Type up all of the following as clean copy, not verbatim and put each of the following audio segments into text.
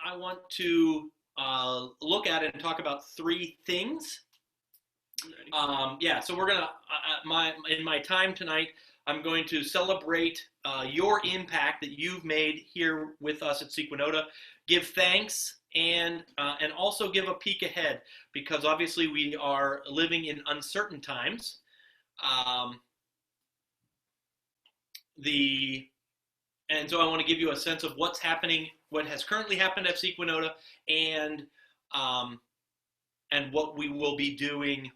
I want to look at it and talk about three things. Yeah, so we're gonna in my time tonight, I'm going to celebrate your impact that you've made here with us at Sequanota, give thanks, and also give a peek ahead because obviously we are living in uncertain times. Um, the and so I want to give you a sense of what's happening, what has currently happened at Sequanota, and um, and what we will be doing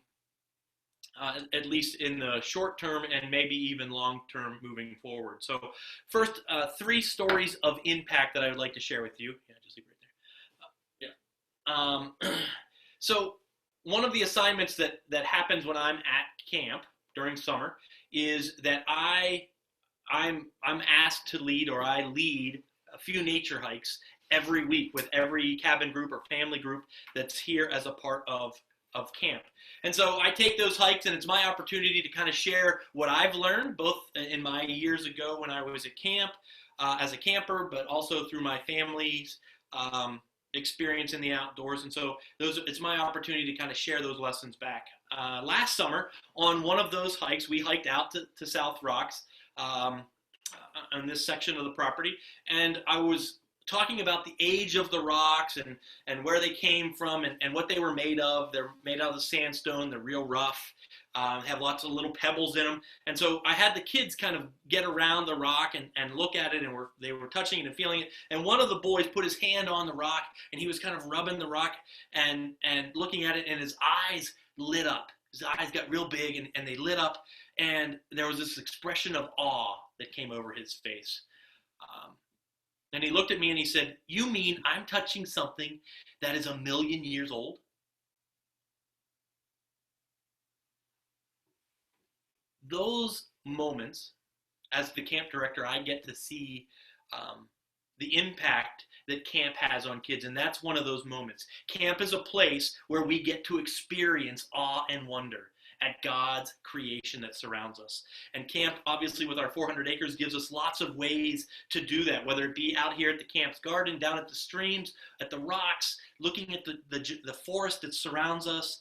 at least in the short term and maybe even long term moving forward. So, first, three stories of impact that I would like to share with you. Yeah, just leave it right there. Yeah. So, one of the assignments that happens when I'm at camp during summer is that I'm asked to lead, or I lead a few nature hikes every week with every cabin group or family group that's here as a part of camp. And so I take those hikes, and it's my opportunity to kind of share what I've learned, both in my years ago when I was at camp as a camper, but also through my family's experience in the outdoors. And so it's my opportunity to kind of share those lessons back. Last summer, on one of those hikes, we hiked out to South Rocks on this section of the property, and I was talking about the age of the rocks and where they came from and what they were made of. They're made out of the sandstone. They're real rough, have lots of little pebbles in them. And so I had the kids kind of get around the rock and look at it, and they were touching it and feeling it. And one of the boys put his hand on the rock, and he was kind of rubbing the rock and looking at it, and his eyes lit up. His eyes got real big, and they lit up, and there was this expression of awe that came over his face. And he looked at me and he said, "You mean I'm touching something that is 1,000,000 years old?" Those moments, as the camp director, I get to see the impact that camp has on kids, and that's one of those moments. Camp is a place where we get to experience awe and wonder at God's creation that surrounds us. And camp, obviously, with our 400 acres, gives us lots of ways to do that, whether it be out here at the camp's garden, down at the streams, at the rocks, looking at the forest that surrounds us,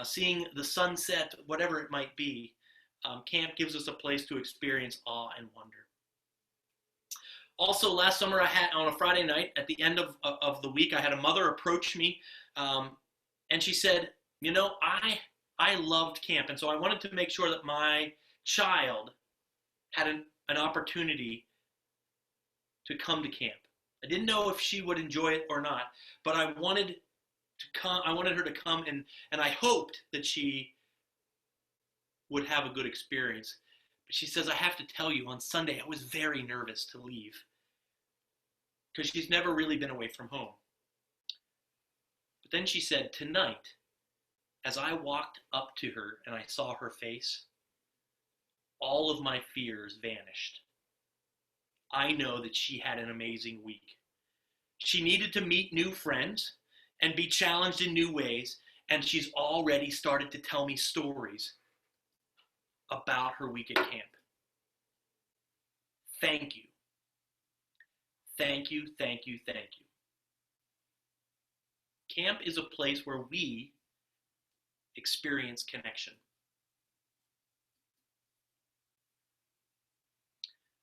seeing the sunset, whatever it might be. Camp gives us a place to experience awe and wonder. Also, last summer, I had on a Friday night, at the end of the week, I had a mother approach me, and she said, I loved camp, and so I wanted to make sure that my child had an opportunity to come to camp. I didn't know if she would enjoy it or not, but I wanted her to come, and I hoped that she would have a good experience. But she says, "I have to tell you, on Sunday, I was very nervous to leave because she's never really been away from home." But then she said, "Tonight, as I walked up to her and I saw her face, all of my fears vanished. I know that she had an amazing week. She needed to meet new friends and be challenged in new ways, and she's already started to tell me stories about her week at camp. Thank you. Thank you, thank you, thank you." Camp is a place where we experience connection.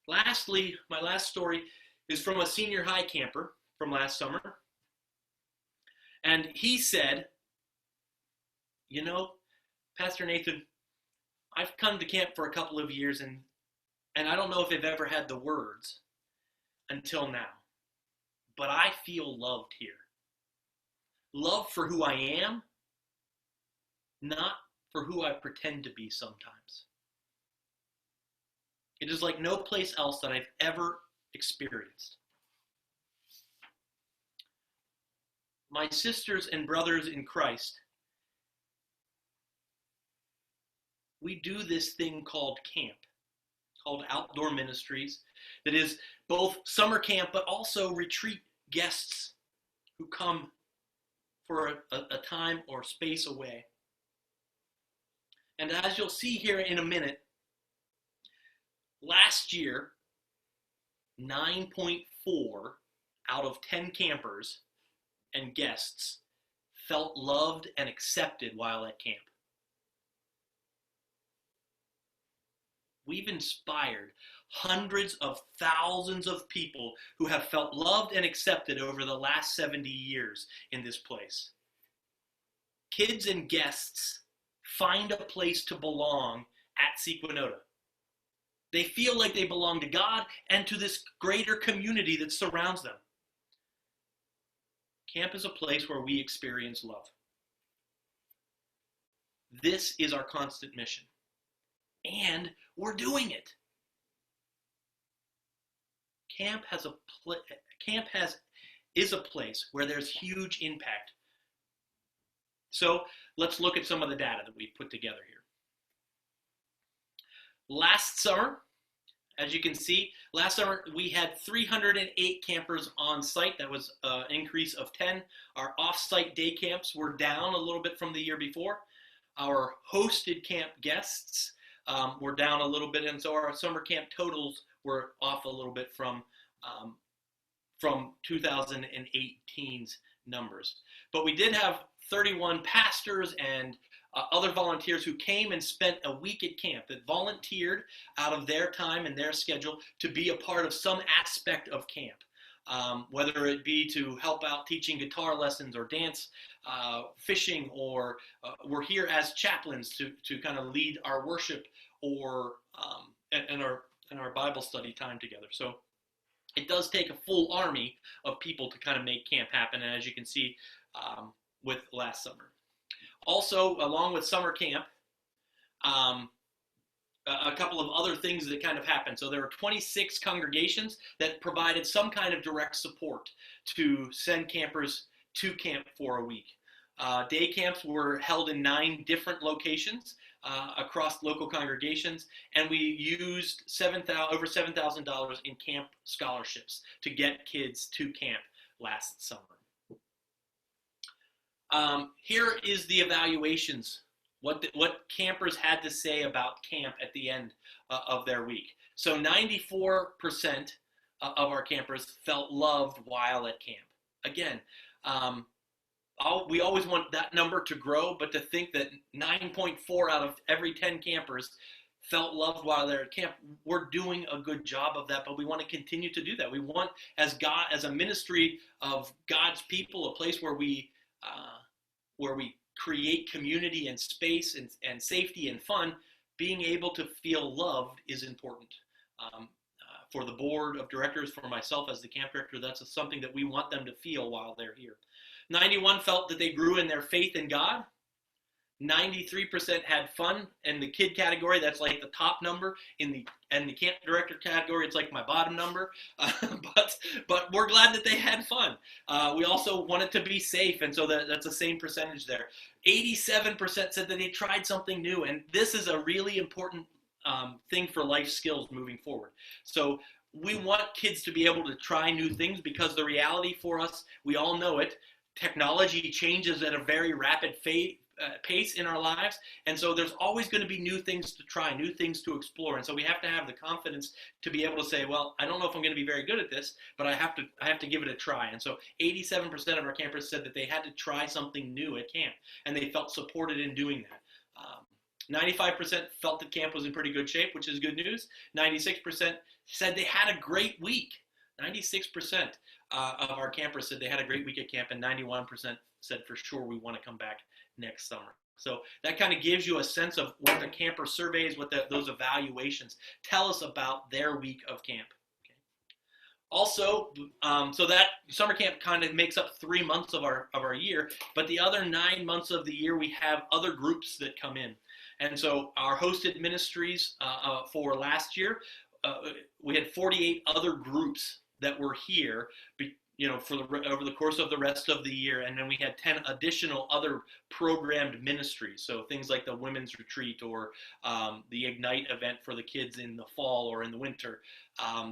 Lastly, my last story is from a senior high camper from last summer. And he said, "Pastor Nathan, I've come to camp for a couple of years, and I don't know if I've ever had the words until now, but I feel loved here. Love for who I am, not for who I pretend to be sometimes. It is like no place else that I've ever experienced. My sisters and brothers in Christ, we do this thing called camp, called outdoor ministries, that is both summer camp but also retreat guests who come for a time or space away. And as you'll see here in a minute, last year, 9.4 out of 10 campers and guests felt loved and accepted while at camp. We've inspired hundreds of thousands of people who have felt loved and accepted over the last 70 years in this place. Kids and guests find a place to belong at Sequanota. They feel like they belong to God and to this greater community that surrounds them. Camp is a place where we experience love. This is our constant mission. And we're doing it. Camp is a place where there's huge impact. So let's look at some of the data that we've put together here. Last summer, as you can see, last summer we had 308 campers on site. That was an increase of 10. Our off-site day camps were down a little bit from the year before. Our hosted camp guests were down a little bit, and so our summer camp totals were off a little bit from 2018's numbers. But we did have 31 pastors and other volunteers who came and spent a week at camp, that volunteered out of their time and their schedule to be a part of some aspect of camp, whether it be to help out teaching guitar lessons or dance, fishing, or we're here as chaplains to kind of lead our worship or and our Bible study time together. So it does take a full army of people to kind of make camp happen, and as you can see with last summer. Also, along with summer camp, a couple of other things that kind of happened. So there were 26 congregations that provided some kind of direct support to send campers to camp for a week. Day camps were held in 9 different locations across local congregations, and we used over $7,000 in camp scholarships to get kids to camp last summer. Here is the evaluations, what campers had to say about camp at the end of their week. So 94% of our campers felt loved while at camp. Again, we always want that number to grow, but to think that 9.4 out of every 10 campers felt loved while they're at camp, we're doing a good job of that, but we want to continue to do that. We want, as a ministry of God's people, a place where we create community and space and safety and fun, being able to feel loved is important. For the board of directors, for myself as the camp director, that's something that we want them to feel while they're here. 91 felt that they grew in their faith in God. 93% had fun in the kid category. That's like the top number. In the camp director category, it's like my bottom number. But we're glad that they had fun. We also want it to be safe, and so that's the same percentage there. 87% said that they tried something new, and this is a really important thing for life skills moving forward. So we want kids to be able to try new things, because the reality for us, we all know it, technology changes at a very rapid pace in our lives, and so there's always going to be new things to try, new things to explore, and so we have to have the confidence to be able to say, well, I don't know if I'm going to be very good at this, but I have to give it a try. And so 87% of our campers said that they had to try something new at camp, and they felt supported in doing that. 95% felt that camp was in pretty good shape, which is good news. 96% said they had a great week. 96% of our campers said they had a great week at camp, and 91% said for sure we want to come back next summer. So that kind of gives you a sense of what the camper surveys, what those evaluations tell us about their week of camp. Okay. Also, so that summer camp kind of makes up 3 months of our year, but the other 9 months of the year we have other groups that come in. And so our hosted ministries for last year, we had 48 other groups that were here, over the course of the rest of the year, and then we had 10 additional other programmed ministries. So things like the women's retreat, or the Ignite event for the kids in the fall or in the winter,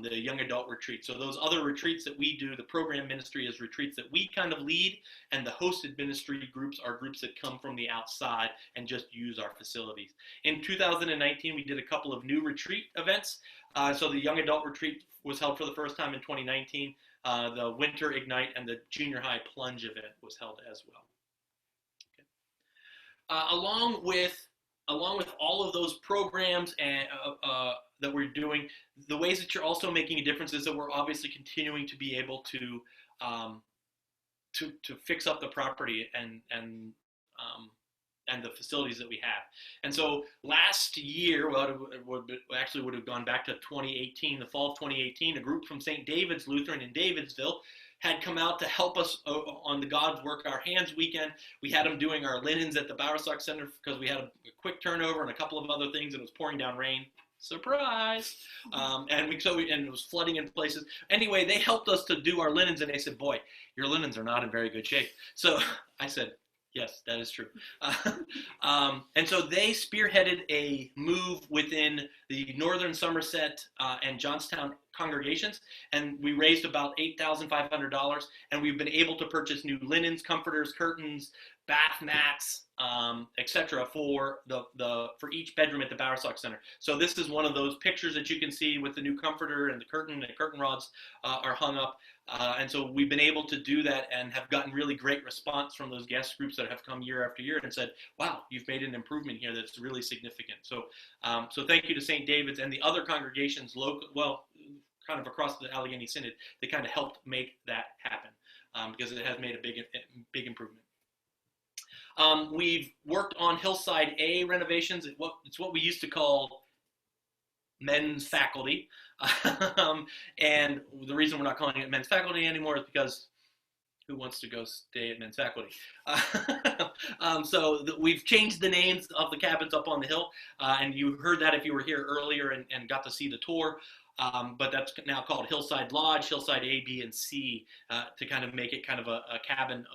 the young adult retreat. So those other retreats that we do, the program ministry is retreats that we kind of lead, and the hosted ministry groups are groups that come from the outside and just use our facilities. In 2019, we did a couple of new retreat events. So the young adult retreat was held for the first time in 2019. The Winter Ignite and the Junior High Plunge event was held as well. Along with all of those programs and that we're doing, the ways that you're also making a difference is that we're obviously continuing to be able to fix up the property and the facilities that we have. And so last year, well, it would have gone back to 2018, the fall of 2018, a group from St. David's Lutheran in Davidsville had come out to help us on the God's Work Our Hands weekend. We had them doing our linens at the Bowersock Center because we had a quick turnover and a couple of other things, and it was pouring down rain. Surprise! And it was flooding in places. Anyway, they helped us to do our linens, and they said, "Boy, your linens are not in very good shape." So I said, "Yes, that is true." And so they spearheaded a move within the Northern Somerset and Johnstown congregations, and we raised about $8,500, and we've been able to purchase new linens, comforters, curtains, bath mats, etc. for each bedroom at the Bowersock Center. So this is one of those pictures that you can see with the new comforter and the curtain rods are hung up. And so we've been able to do that and have gotten really great response from those guest groups that have come year after year and said, "Wow, you've made an improvement here that's really significant." So thank you to St. David's and the other congregations, kind of across the Allegheny Synod, that kind of helped make that happen because it has made a big improvement. We've worked on Hillside A renovations. It's what we used to call men's faculty. And the reason we're not calling it men's faculty anymore is because who wants to go stay at men's faculty? We've changed the names of the cabins up on the hill, and you heard that if you were here earlier and got to see the tour. But that's now called Hillside Lodge, Hillside A, B, and C, to kind of make it kind of a cabin,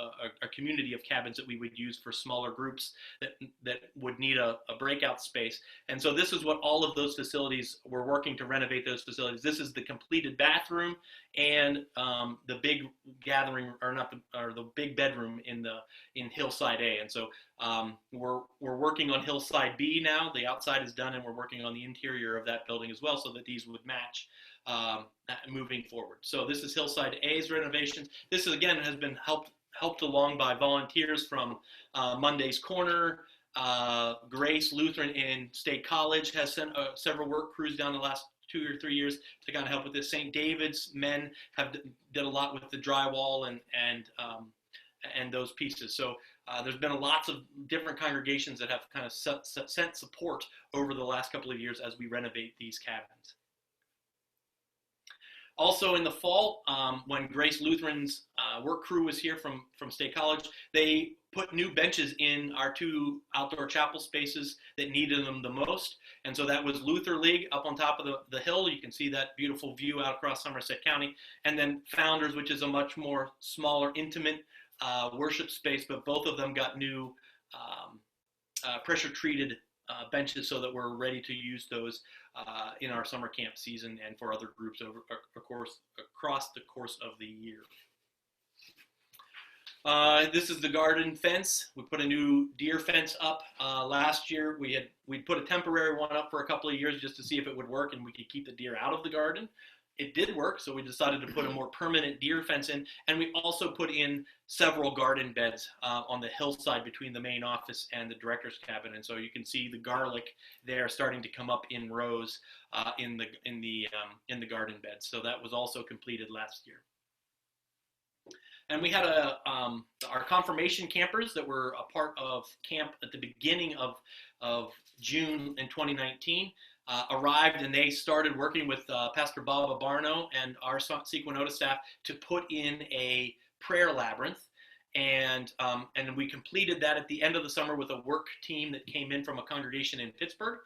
a community of cabins that we would use for smaller groups that would need a breakout space. And so this is what all of those facilities, we're working to renovate those facilities. This is the completed bathroom and the big gathering, the big bedroom in Hillside A. And so we're working on Hillside B now. The outside is done, and we're working on the interior of that building as well, so that these would match moving forward. So this is Hillside A's renovations. This is, again, has been helped along by volunteers from Monday's Corner. Grace Lutheran in State College has sent several work crews down the last 2 or 3 years to kind of help with this. St. David's men did a lot with the drywall and those pieces. So there's been lots of different congregations that have kind of sent support over the last couple of years as we renovate these cabins. Also in the fall, when Grace Lutheran's work crew was here from State College, they put new benches in our 2 outdoor chapel spaces that needed them the most. And so that was Luther League up on top of the hill. You can see that beautiful view out across Somerset County. And then Founders, which is a much more smaller, intimate worship space, but both of them got new pressure-treated benches so that we're ready to use those in our summer camp season and for other groups across the course of the year. This is the garden fence. We put a new deer fence up last year. We put a temporary one up for a couple of years just to see if it would work and we could keep the deer out of the garden. It did work, so we decided to put a more permanent deer fence in, and we also put in several garden beds on the hillside between the main office and the director's cabin. And so you can see the garlic there starting to come up in rows in the garden beds. So that was also completed last year. And we had our confirmation campers that were a part of camp at the beginning of June in 2019. Arrived, and they started working with Pastor Bob Abarno and our Sequanota staff to put in a prayer labyrinth, and we completed that at the end of the summer with a work team that came in from a congregation in Pittsburgh.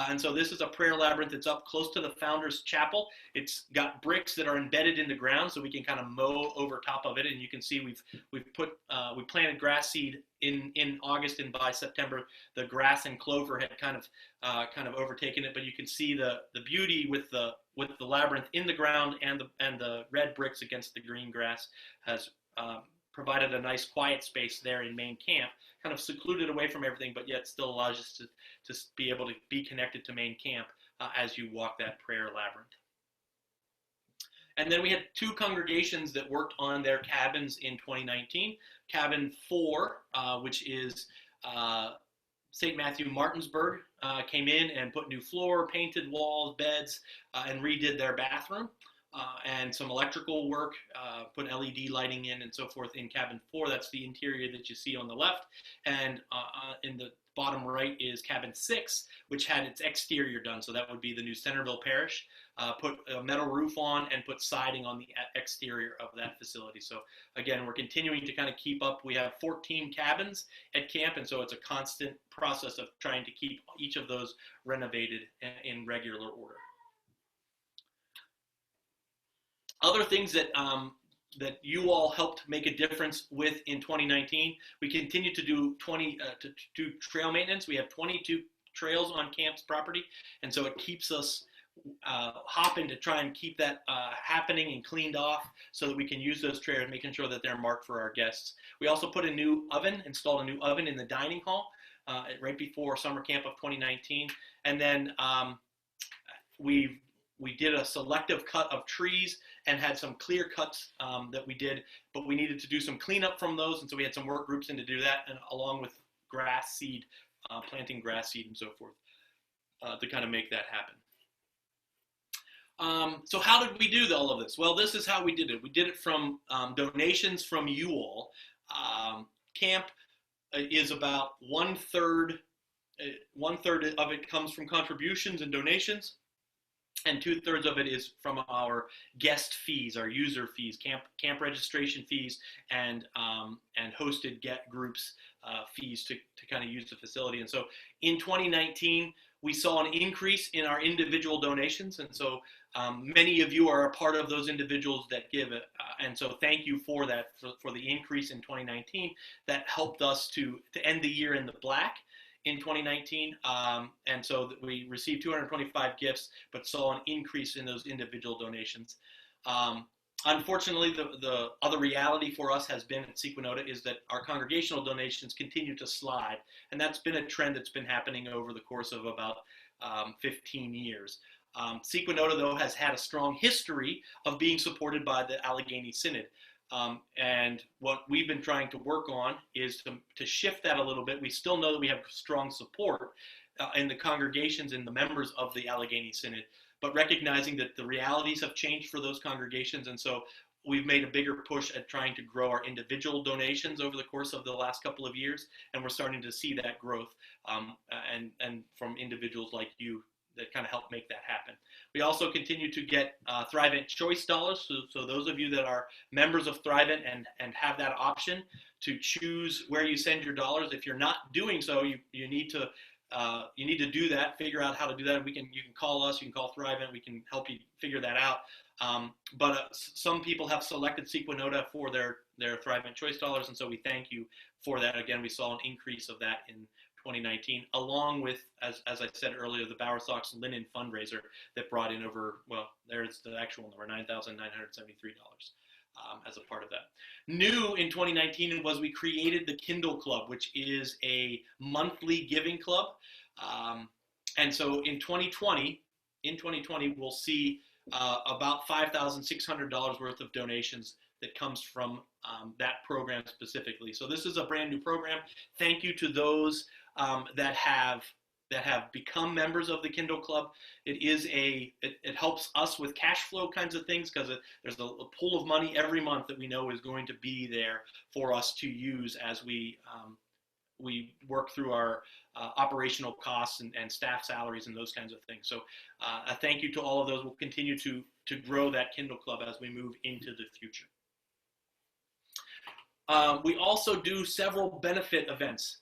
And so this is a prayer labyrinth that's up close to the Founders Chapel. It's got bricks that are embedded in the ground, so we can kind of mow over top of it. And you can see we planted grass seed in August, and by September the grass and clover had kind of overtaken it. But you can see the beauty with the labyrinth in the ground and the red bricks against the green grass has provided a nice quiet space there in main camp, kind of secluded away from everything, but yet still allows us to be able to be connected to main camp as you walk that prayer labyrinth. And then we had two congregations that worked on their cabins in 2019. Cabin 4, which is St. Matthew Martinsburg, came in and put new floor, painted walls, beds, and redid their bathroom. And some electrical work, put LED lighting in and so forth in cabin 4. That's the interior that you see on the left. And in the bottom right is cabin 6, which had its exterior done. So that would be the new Centerville Parish. Put a metal roof on and put siding on the exterior of that facility. So again, we're continuing to kind of keep up. We have 14 cabins at camp, and so it's a constant process of trying to keep each of those renovated in regular order. Other things that that you all helped make a difference with in 2019, we continue to do trail maintenance. We have 22 trails on camp's property, and so it keeps us hopping to try and keep that happening and cleaned off so that we can use those trails, making sure that they're marked for our guests. We also put a new oven, installed a new oven in the dining hall right before summer camp of 2019, and then we did a selective cut of trees and had some clear cuts that we did, but we needed to do some cleanup from those, and so we had some work groups in to do that, and along with grass seed, planting grass seed and so forth to kind of make that happen. So how did we do all of this? Well, this is how we did it. We did it from donations from you all. Camp is about one third of it comes from contributions and donations, and 2/3 of it is from our guest fees, our user fees, camp registration fees, and hosted get groups fees to kind of use the facility. And so in 2019, we saw an increase in our individual donations, and so many of you are a part of those individuals that give it, and so thank you for that, for the increase in 2019. That helped us to end the year in the black in 2019, and so we received 225 gifts, but saw an increase in those individual donations. Unfortunately, the other reality for us has been at Sequanota is that our congregational donations continue to slide, and that's been a trend that's been happening over the course of about 15 years. Sequanota, though, has had a strong history of being supported by the Allegheny Synod. And what we've been trying to work on is to shift that a little bit. We still know that we have strong support in the congregations and the members of the Allegheny Synod, but recognizing that the realities have changed for those congregations, and so we've made a bigger push at trying to grow our individual donations over the course of the last couple of years, and we're starting to see that growth and from individuals like you that kind of help make that happen. We also continue to get Thrivent Choice dollars, so those of you that are members of Thrivent and have that option to choose where you send your dollars. If you're not doing so, you need to do that, figure out how to do that. You can call us, you can call Thrivent, we can help you figure that out. But some people have selected Sequanota for their Thrivent Choice dollars, and so we thank you for that. Again, we saw an increase of that in 2019, along with, as I said earlier, the Bower Sox Linen fundraiser that brought in over, well, there's the actual number, $9,973 as a part of that. New in 2019 was we created the Kindle Club, which is a monthly giving club. And so in 2020, we'll see about $5,600 worth of donations that comes from that program specifically. So this is a brand new program. Thank you to those that have become members of the Kindle Club. It helps us with cash flow kinds of things, because there's a pool of money every month that we know is going to be there for us to use as we work through our operational costs and staff salaries and those kinds of things. So a thank you to all of those. We'll continue to grow that Kindle Club as we move into the future. We also do several benefit events.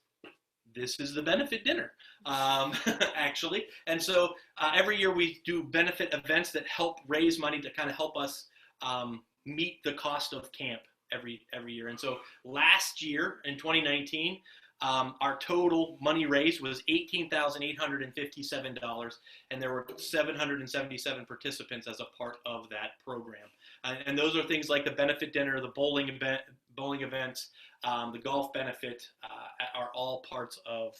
This is the benefit dinner, actually. And so every year we do benefit events that help raise money to kind of help us meet the cost of camp every year. And so last year in 2019, our total money raised was $18,857, and there were 777 participants as a part of that program. And those are things like the benefit dinner, the bowling events, the golf benefit are all parts of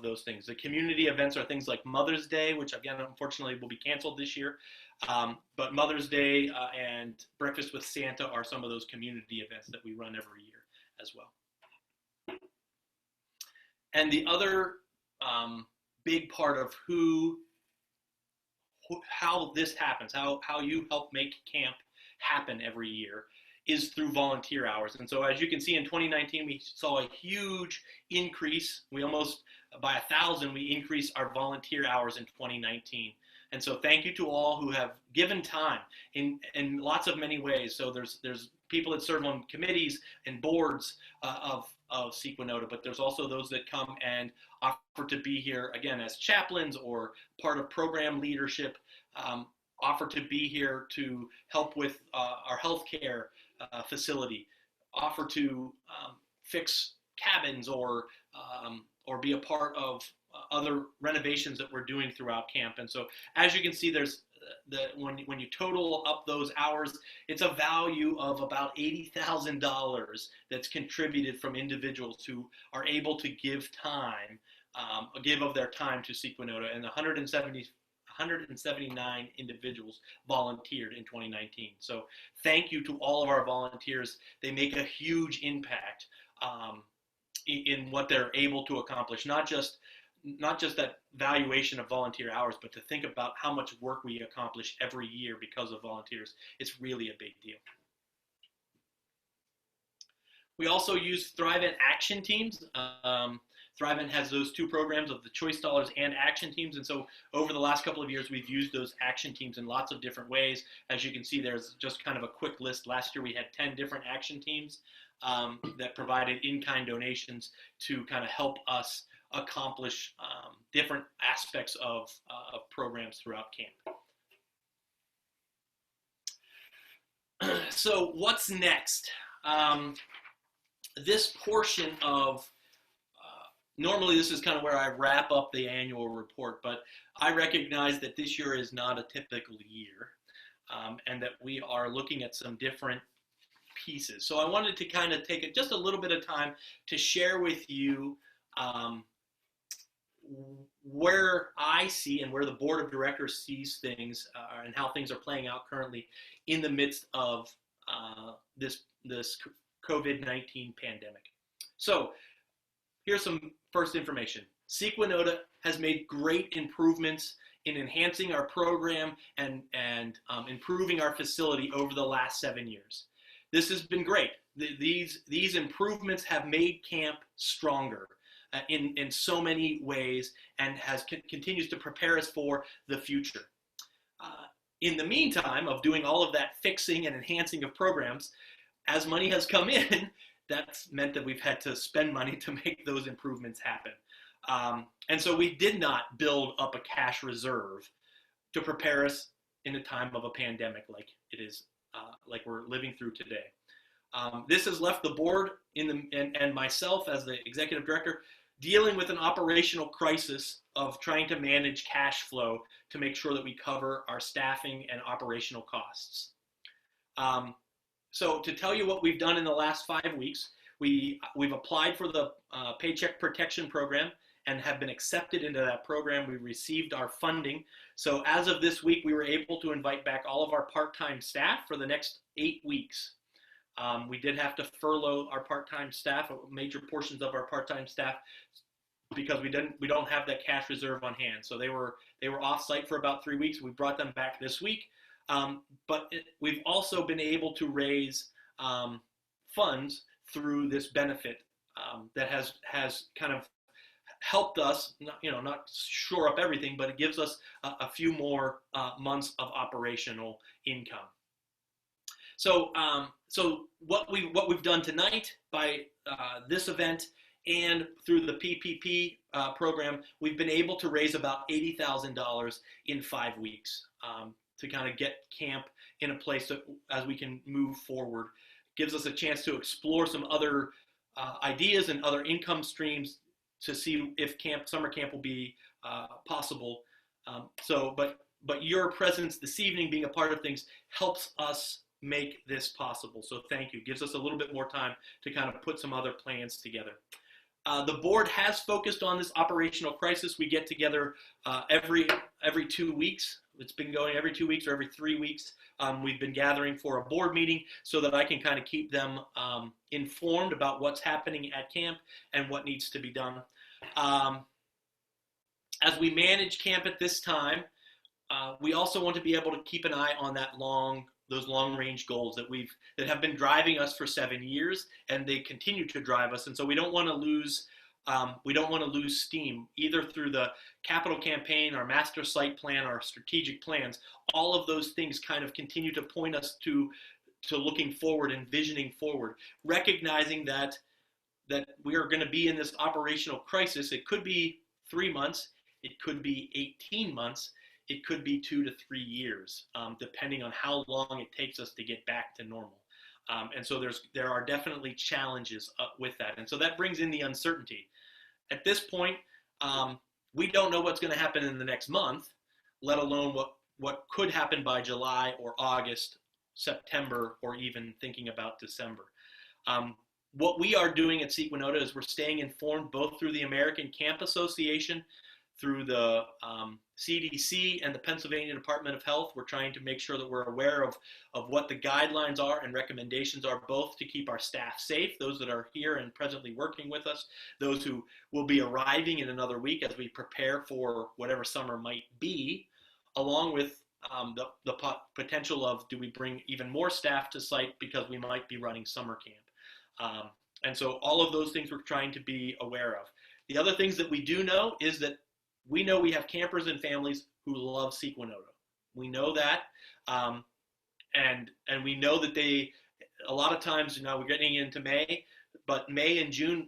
those things. The community events are things like Mother's Day, which again, unfortunately, will be canceled this year. But Mother's Day and Breakfast with Santa are some of those community events that we run every year as well. And the other big part of how this happens, how you help make camp happen every year, is through volunteer hours. And so as you can see, in 2019, we saw a huge increase. We almost, by 1,000, we increased our volunteer hours in 2019. And so thank you to all who have given time in lots of many ways. So there's people that serve on committees and boards of Sequanota, but there's also those that come and offer to be here, again, as chaplains or part of program leadership, offer to be here to help with our healthcare facility, offer to fix cabins or be a part of other renovations that we're doing throughout camp. And so as you can see, there's when you total up those hours, it's a value of about $80,000 that's contributed from individuals who are able to give time, give of their time to Sequanota, and 179 individuals volunteered in 2019. So thank you to all of our volunteers. They make a huge impact in what they're able to accomplish, not just that valuation of volunteer hours, but to think about how much work we accomplish every year because of volunteers. It's really a big deal. We also use Thrive-In action teams. Thrive-In has those two programs of the Choice Dollars and action teams. And so over the last couple of years, we've used those action teams in lots of different ways. As you can see, there's just kind of a quick list. Last year, we had 10 different action teams that provided in-kind donations to kind of help us accomplish different aspects of programs throughout camp. So what's next? This portion of, normally this is kind of where I wrap up the annual report, but I recognize that this year is not a typical year, and that we are looking at some different pieces. So I wanted to kind of take just a little bit of time to share with you where I see and where the board of directors sees things and how things are playing out currently in the midst of this COVID-19 pandemic. So here's some first information. Sequanota has made great improvements in enhancing our program and improving our facility over the last 7 years. This has been great. These improvements have made camp stronger in so many ways, and continues to prepare us for the future. In the meantime of doing all of that fixing and enhancing of programs, as money has come in, that's meant that we've had to spend money to make those improvements happen. And so we did not build up a cash reserve to prepare us in a time of a pandemic like it is, like we're living through today. This has left the board and myself as the executive director dealing with an operational crisis of trying to manage cash flow to make sure that we cover our staffing and operational costs. So to tell you what we've done in the last 5 weeks, we've applied for the Paycheck Protection Program and have been accepted into that program. We received our funding. So as of this week, we were able to invite back all of our part-time staff for the next 8 weeks. We did have to furlough our part-time staff, major portions of our part-time staff, because we don't have that cash reserve on hand. So they were off-site for about 3 weeks. We brought them back this week. But we've also been able to raise funds through this benefit that has kind of helped us, not shore up everything, but it gives us a few more months of operational income. So what we've done tonight by this event and through the PPP program, we've been able to raise about $80,000 in 5 weeks to kind of get camp in a place that, as we can move forward, gives us a chance to explore some other ideas and other income streams to see if summer camp will be possible. But your presence this evening, being a part of things, helps us make this possible. So thank you. Gives us a little bit more time to kind of put some other plans together. The board has focused on this operational crisis. We get together every 2 weeks it's been going every 2 weeks or every 3 weeks. We've been gathering for a board meeting so that I can kind of keep them informed about what's happening at camp and what needs to be done. As we manage camp at this time, we also want to be able to keep an eye on those long-range goals that have been driving us for 7 years, and they continue to drive us. And so we don't want to lose steam either through the capital campaign, our master site plan, our strategic plans. All of those things kind of continue to point us to looking forward and visioning forward, recognizing that we are going to be in this operational crisis. It could be 3 months, it could be 18 months, it could be 2 to 3 years, depending on how long it takes us to get back to normal. And so there are definitely challenges with that. And so that brings in the uncertainty. At this point, we don't know what's going to happen in the next month, let alone what could happen by July or August, September, or even thinking about December. What we are doing at Sequanota is we're staying informed both through the American Camp Association, through the CDC and the Pennsylvania Department of Health. We're trying to make sure that we're aware of what the guidelines are and recommendations are, both to keep our staff safe, those that are here and presently working with us, those who will be arriving in another week as we prepare for whatever summer might be, along with the potential of, do we bring even more staff to site because we might be running summer camp. And so all of those things we're trying to be aware of. The other things that we do know is that we know we have campers and families who love Sequanota. We know that, and we know that a lot of times, we're getting into May, but May and June,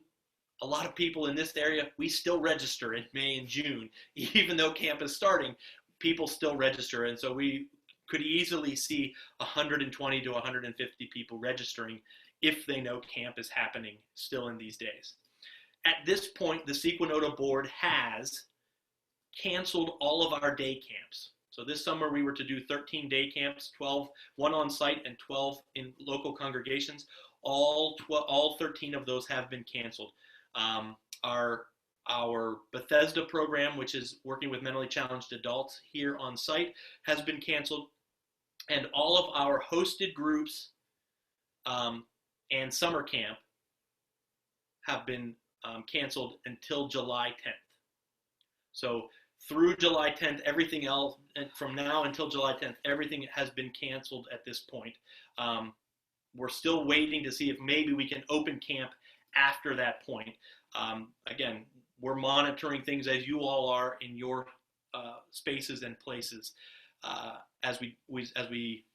a lot of people in this area, we still register in May and June. Even though camp is starting, people still register, and so we could easily see 120 to 150 people registering if they know camp is happening still in these days. At this point, the Sequanota board has canceled all of our day camps. So this summer we were to do 13 day camps, 1 on site and 12 in local congregations. All 13 of those have been canceled. Our Bethesda program, which is working with mentally challenged adults here on site, has been canceled. And all of our hosted groups and summer camp have been canceled until July 10th. So through July 10th, everything else, and from now until July 10th, everything has been canceled at this point. We're still waiting to see if maybe we can open camp after that point. Again, we're monitoring things as you all are in your spaces and places as we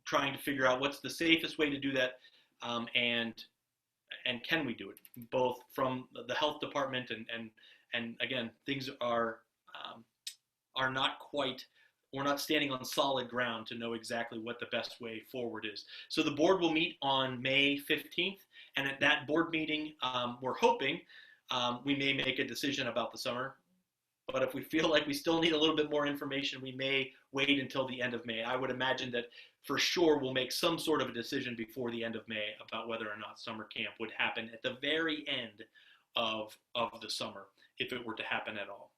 trying to figure out what's the safest way to do that, and can we do it, both from the health department and again, things are not quite, we're not standing on solid ground to know exactly what the best way forward is. So the board will meet on May 15th, and at that board meeting, we're hoping we may make a decision about the summer. But if we feel like we still need a little bit more information, we may wait until the end of May. I would imagine that for sure we'll make some sort of a decision before the end of May about whether or not summer camp would happen at the very end of the summer, if it were to happen at all.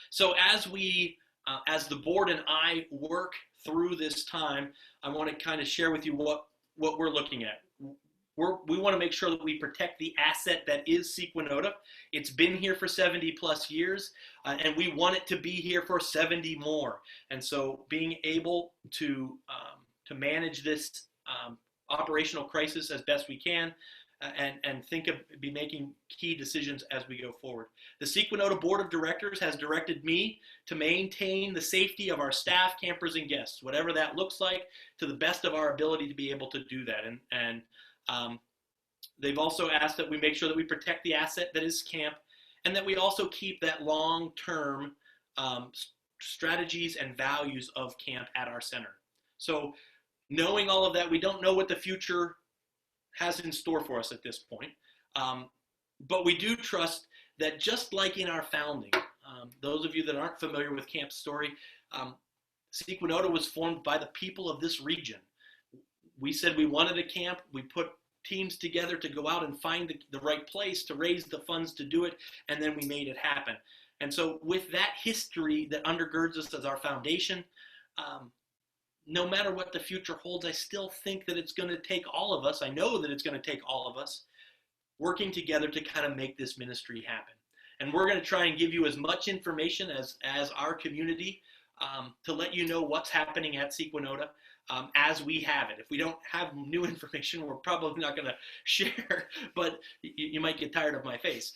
So as the board and I work through this time, I want to kind of share with you what we're looking at. We want to make sure that we protect the asset that is Sequanota. It's been here for 70 plus years, and we want it to be here for 70 more. And so being able to manage this operational crisis as best we can, and be making key decisions as we go forward. The Sequanota Board of Directors has directed me to maintain the safety of our staff, campers, and guests, whatever that looks like, to the best of our ability to be able to do that. And they've also asked that we make sure that we protect the asset that is camp, and that we also keep that long-term strategies and values of camp at our center. So knowing all of that, we don't know what the future has in store for us at this point. But we do trust that, just like in our founding, those of you that aren't familiar with camp's story, Sequanota was formed by the people of this region. We said we wanted a camp. We put teams together to go out and find the right place to raise the funds to do it, and then we made it happen. And so with that history that undergirds us as our foundation, no matter what the future holds, I still think that it's going to take all of us. I know that it's going to take all of us working together to kind of make this ministry happen. And we're going to try and give you as much information as our community to let you know what's happening at Sequanota as we have it. If we don't have new information, we're probably not going to share, but you might get tired of my face.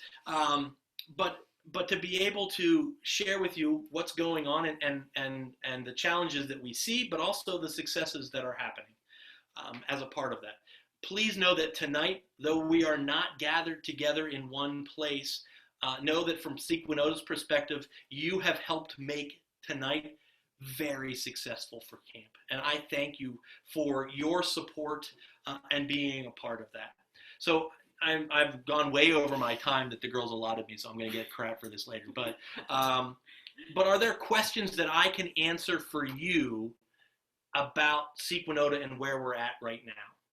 But to be able to share with you what's going on and the challenges that we see, but also the successes that are happening as a part of that. Please know that tonight, though we are not gathered together in one place, know that from Sequanota's perspective, you have helped make tonight very successful for camp. And I thank you for your support and being a part of that. So I've gone way over my time that the girls allotted me, so I'm going to get crap for this later. But are there questions that I can answer for you about Sequanota and where we're at right now?